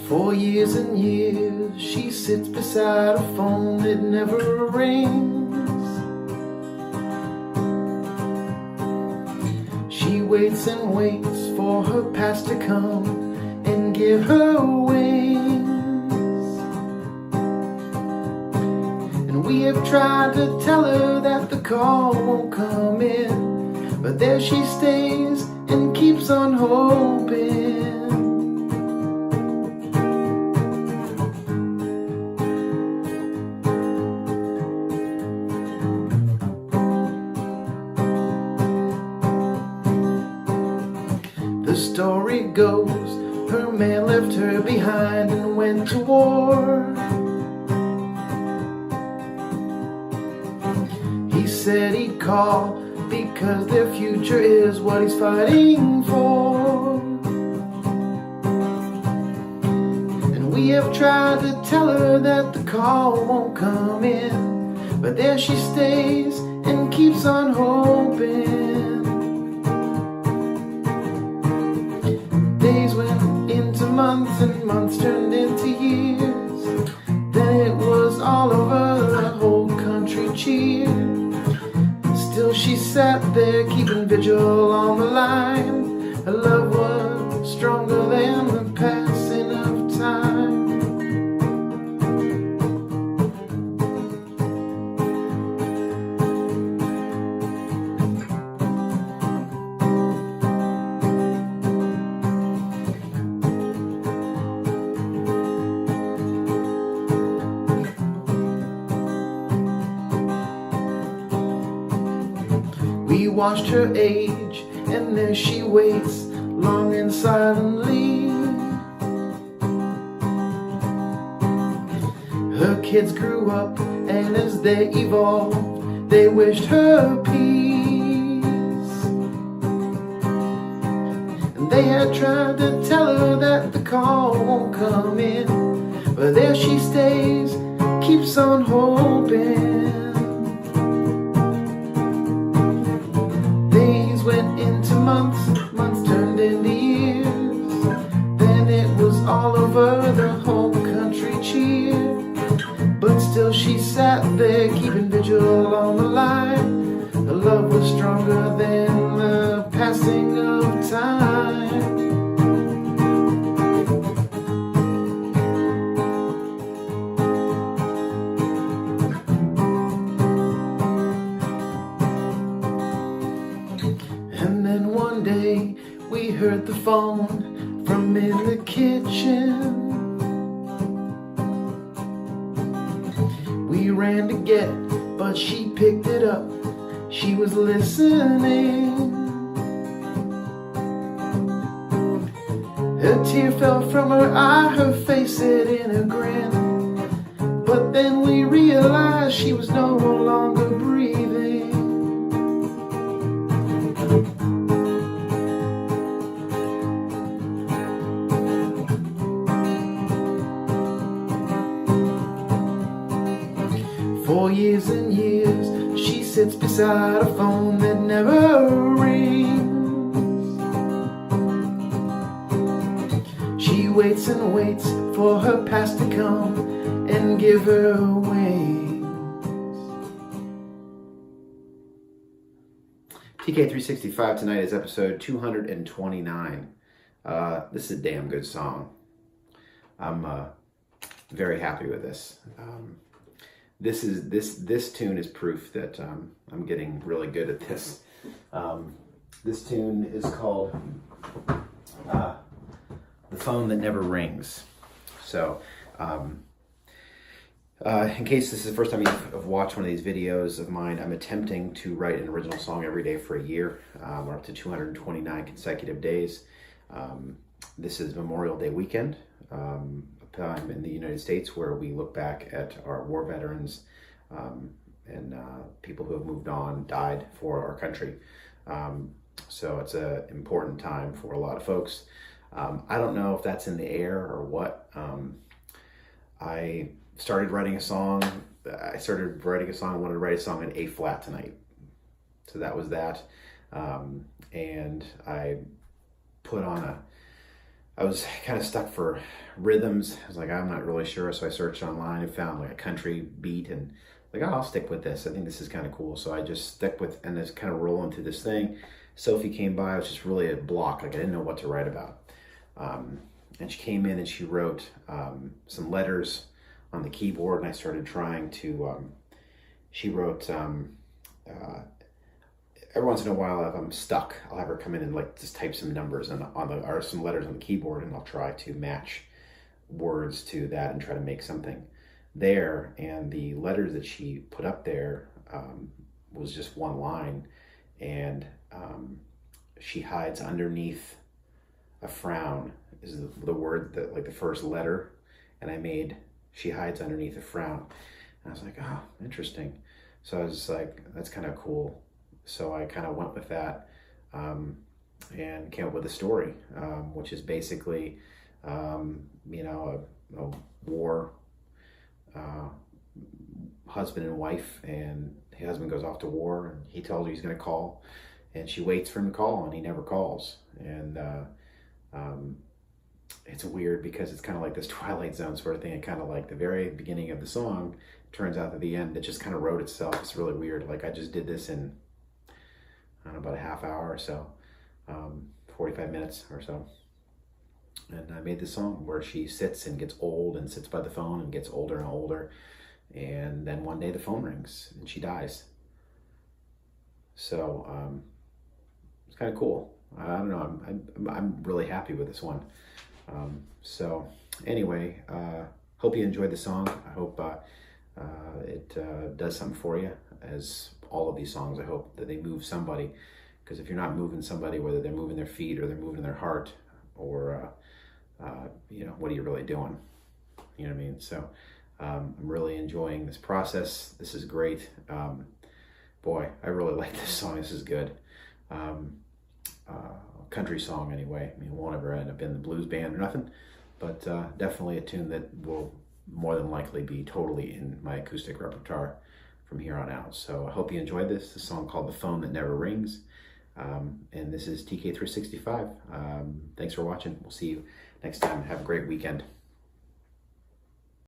For years and years, she sits beside a phone that never rings. She waits and waits for her past to come and give her wings. And we have tried to tell her that the call won't come in, but there she stays and keeps on hoping. The story goes, her man left her behind and went to war. He said he'd call because their future is what he's fighting for. And we have tried to tell her that the call won't come in, but there she stays and keeps on hoping. Days went into months and months turned into years. Then it was all over, the whole country cheered. Still she sat there keeping vigil on the line. Her love was stronger than the passing of time. We watched her age, and there she waits, long and silently. Her kids grew up, and as they evolved, they wished her peace. And they had tried to tell her that the call won't come in, but there she stays, keeps on hoping. Days went into months, months turned into years. Then it was all over, the whole country cheered. But still she sat there keeping vigil on the line. Her love was stronger than the passing of time. And then one day we heard the phone from in the kitchen. We ran to get it, but she picked it up. She was listening. A tear fell from her eye, her face set in a grin. But then we realized she was no longer breathing. For years and years, she sits beside a phone that never rings. She waits and waits for her past to come and give her wings. TK365 tonight is episode 229. This is a damn good song. I'm very happy with this. This tune is proof that I'm getting really good at this. This tune is called The Phone That Never Rings. So, in case this is the first time you've watched one of these videos of mine, I'm attempting to write an original song every day for a year. We're up to 229 consecutive days. This is Memorial Day weekend. Time in the United States where we look back at our war veterans and people who have moved on, died for our country. So it's an important time for a lot of folks. I don't know if that's in the air or what. I started writing a song. I wanted to write a song in A flat tonight. So that was that. And I put on I was kind of stuck for rhythms. I was like, I'm not really sure. So I searched online and found like a country beat and like, oh, I'll stick with this. I think this is kind of cool. So I just stuck with, and just kind of roll into this thing. Sophie came by. I was just really a block. Like I didn't know what to write about. And she came in and she wrote some letters on the keyboard, and I started trying to, she wrote, every once in a while, if I'm stuck, I'll have her come in and like just type some numbers and or some letters on the keyboard, and I'll try to match words to that and try to make something there. And the letters that she put up there was just one line, and she hides underneath a frown is the word that like the first letter, and I made she hides underneath a frown, and I was like, oh, interesting. So I was just like, that's kind of cool. So I kind of went with that and came up with a story, which is basically, you know, a war husband and wife, and the husband goes off to war, and he tells her he's going to call, and she waits for him to call, and he never calls. And it's weird because it's kind of like this Twilight Zone sort of thing. And kind of like the very beginning of the song turns out that the end, it just kind of wrote itself. It's really weird. Like I just did this in, I don't know, about a half hour or so, 45 minutes or so. And I made this song where she sits and gets old and sits by the phone and gets older and older. And then one day the phone rings and she dies. So it's kind of cool. I don't know. I'm really happy with this one. So anyway, hope you enjoyed the song. I hope it does something for you, as all of these songs. I hope that they move somebody, because if you're not moving somebody, whether they're moving their feet or they're moving their heart, or you know, what are you really doing? You know what I mean? So I'm really enjoying this process. This is great. Boy, I really like this song. This is good. Country song anyway. I mean, it won't ever end up in the blues band or nothing, but definitely a tune that will more than likely be totally in my acoustic repertoire from here on out. So I hope you enjoyed this. This song called The Phone That Never Rings. And this is TK365. Thanks for watching. We'll see you next time. Have a great weekend.